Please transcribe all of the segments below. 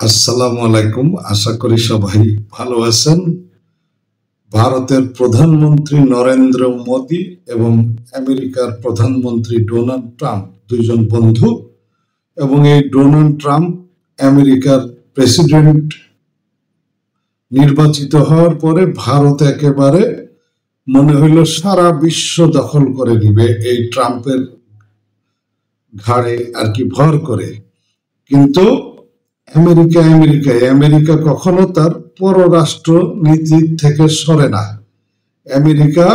আসসালামু আলাইকুম। আশা করি সবাই ভালো আছেন। ভারতের প্রধানমন্ত্রী নরেন্দ্র মোদী এবং আমেরিকার প্রধানমন্ত্রী ডোনাল্ড ট্রাম্প দুইজন বন্ধু, এবং এই ডোনাল্ড ট্রাম্প আমেরিকার প্রেসিডেন্ট নির্বাচিত হওয়ার পরে ভারত একেবারে মনে হইল সারা বিশ্ব দখল করে নিবে এই ট্রাম্পের ঘাড়ে আর কি ভর করে। কিন্তু আমেরিকা কখনো তার পররাষ্ট্র নীতি থেকে সরে না। আমেরিকা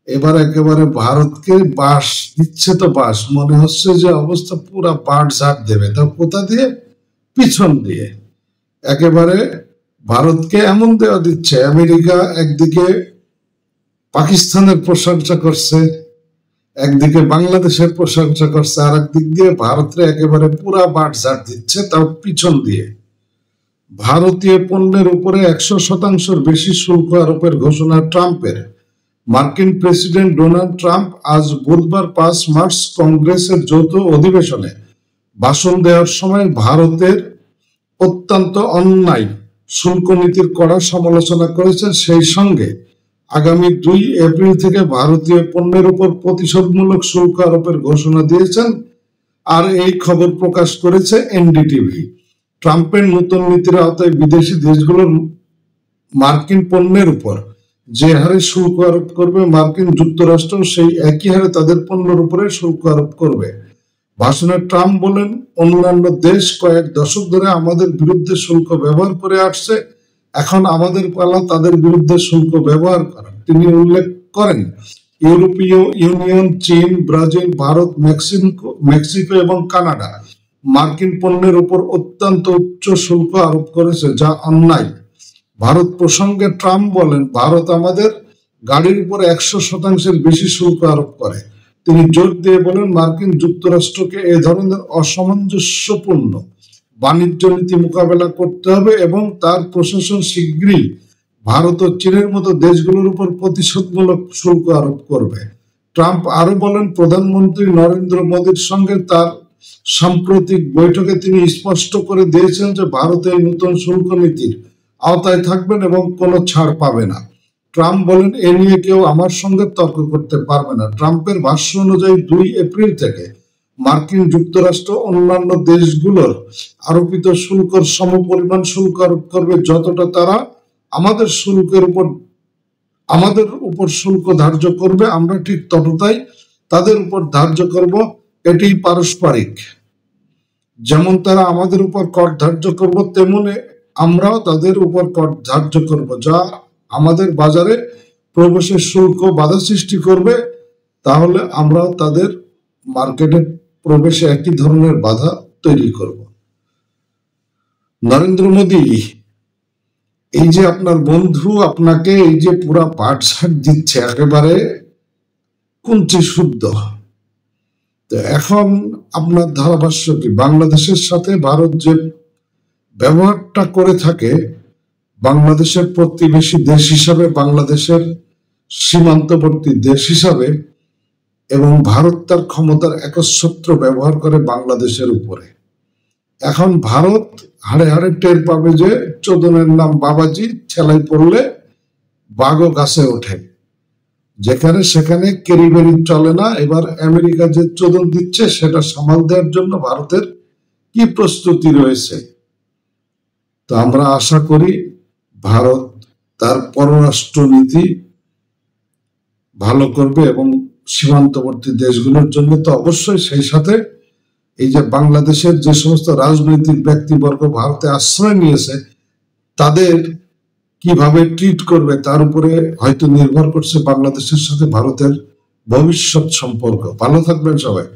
এবার একেবারে ভারতকে বাস দিচ্ছে, তো বাস মনে হচ্ছে যে অবস্থা পুরা পাট ঝাড় দেবে। তা কোথা দিয়ে? পিছন দিয়ে। একেবারে ভারতকে এমন দেওয়া দিচ্ছে। আমেরিকা একদিকে পাকিস্তানের প্রশংসা করছে, একদিকে বাংলাদেশের প্রশংসা করছে, আর একদিক দিয়ে ভারতের একেবারে পুরা বাট ঝাড় দিচ্ছে, তাও পিছন দিয়ে। ভারতীয় পণ্যের উপরে 100% বেশি শুল্ক আরোপের ঘোষণা ট্রাম্পের। মার্কিন প্রেসিডেন্ট ডোনাল্ড ট্রাম্প আজ বুধবার 5 মার্চ কংগ্রেসের যৌথ অধিবেশনে ভাষণ দেওয়ার সময় ভারতের অত্যন্ত অন্যায় শুল্ক নীতির কড়া সমালোচনা করেছেন। সেই সঙ্গে আগামী 2 এপ্রিল থেকে ভারতীয় পণ্যের উপর প্রতিশোধমূলক শুল্ক আরোপের ঘোষণা দিয়েছেন। আর এই খবর প্রকাশ করেছে এনডিটিভি। ট্রাম্পের নতুন নীতির আওতায় বিদেশি দেশগুলোর মার্কিন পণ্যের উপর যে হারে শুল্ক আরোপ করবে, মার্কিন যুক্তরাষ্ট্র সেই একই হারে তাদের পণ্যের উপরে শুল্ক আরোপ করবে। ভাষণে ট্রাম্প বলেন, অন্যান্য দেশ কয়েক দশক ধরে আমাদের বিরুদ্ধে শুল্ক ব্যবহার করে আসছে, এখন আমাদের পালা তাদের বিরুদ্ধে শুল্ক ব্যবহার করা। তিনি উল্লেখ করেন, ইউরোপীয় ইউনিয়ন, চীন, ব্রাজিল, ভারত, মেক্সিকো এবং কানাডা মার্কিন পণ্যের উপর অত্যন্ত উচ্চ শুল্ক আরোপ করেছে, যা অন্যায়। ভারত প্রসঙ্গে ট্রাম্প বলেন, ভারত আমাদের গাড়ির উপর 100% বেশি শুল্ক আরোপ করে। তিনি জোর দিয়ে বলেন, মার্কিন যুক্তরাষ্ট্রকে এ ধরনের অসামঞ্জস্যপূর্ণ বাণিজ্য নীতি মোকাবেলা করতে হবে এবং তার প্রশাসন শীঘ্রই ভারত ও চীনের মতো দেশগুলোর উপর প্রতিশোধমূলক শুল্ক আরোপ করবে। ট্রাম্প আরো বলেন, প্রধানমন্ত্রী নরেন্দ্র মোদীর সঙ্গে তার সাম্প্রতিক বৈঠকে তিনি স্পষ্ট করে দিয়েছেন যে ভারত এই নতুন শুল্ক নীতির আওতায় থাকবেন এবং কোনো ছাড় পাবে না। ট্রাম্প বলেন, এ নিয়ে কেউ আমার সঙ্গে তর্ক করতে পারবে না। ট্রাম্পের ভাষ্য অনুযায়ী 2 এপ্রিল থেকে মার্কিন যুক্তরাষ্ট্র অন্যান্য দেশগুলোর আরোপিত শুল্কের সমপরিমাণ শুল্ক আরোপ করবে, যতটা তারা আমাদের উপর শুল্ক ধার্য করবে, আমরা ঠিক ততটাই তাদের উপর ধার্য করব। এটি পারস্পরিক। যেমন তারা আমাদের উপর কর ধার্য করব, তেমনি আমরাও তাদের উপর কর ধার্য করব, যা আমাদের বাজারে প্রবেশের শুল্ক বাধা সৃষ্টি করবে। তাহলে আমরাও তাদের মার্কেটে প্রবেশে একই ধরনের বাধা তৈরি করব। নরেন্দ্র মোদী, এই যে আপনার বন্ধু আপনাকে এই যে পুরা বাটছাট দিচ্ছে, একেবারে কুঞ্চি শুদ্ধ। তো এখন আপনার ধারাভাষ্য কি? বাংলাদেশের সাথে ভারত যে ব্যবহারটা করে থাকে, বাংলাদেশের প্রতিবেশী দেশ হিসাবে, বাংলাদেশের সীমান্তবর্তী দেশ হিসাবে, এবং ভারত তার ক্ষমতার একচ্ছত্র ব্যবহার করে বাংলাদেশের উপরে। এখন ভারত হাড়ে হাড়ে টের পাবে যে চোদনের নাম বাবাজি, ছেলাই পড়লে বাঘও গাছে ওঠে। যেখানে সেখানে কেরিবেরি চলে না। এবার আমেরিকা যে চোদন দিচ্ছে সেটা সামাল দেওয়ার জন্য ভারতের কি প্রস্তুতি রয়েছে। তো আমরা আশা করি ভারত তার পররাষ্ট্র নীতি ভালো করবে এবং সীমান্তবর্তী দেশগুলোর জন্য তো অবশ্যই। সেই সাথে এই যে বাংলাদেশের যে সমস্ত রাজনৈতিক ব্যক্তিবর্গ ভারতে আশ্রয় নিয়েছে, তাদের কিভাবে ট্রিট করবে তার উপরে হয়তো নির্ভর করছে বাংলাদেশের সাথে ভারতের ভবিষ্যৎ সম্পর্ক। ভালো থাকবেন সবাই।